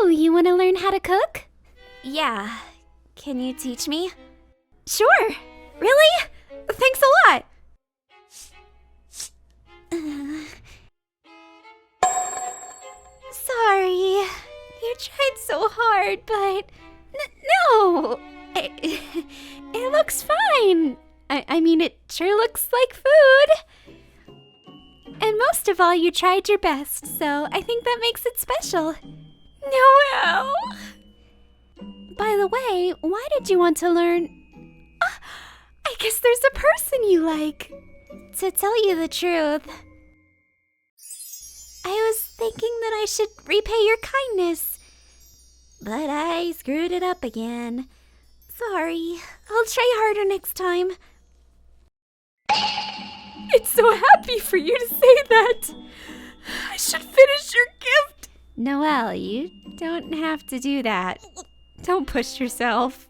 you want to learn how to cook? Yeah. Can you teach me? Sure. Really? Thanks a lot. Sorry. You tried so hard, but... no! It looks fine. I mean, it sure looks like food. And most of all, you tried your best, so I think that makes it special. Noelle! By the way, why did you want to learn? I guess there's a person you like. To tell you the truth, I was thinking that I should repay your kindness, but I screwed it up again. Sorry, I'll try harder next time. It's so happy for you to say that. I should finish your gift. Noelle, you don't have to do that. Don't push yourself.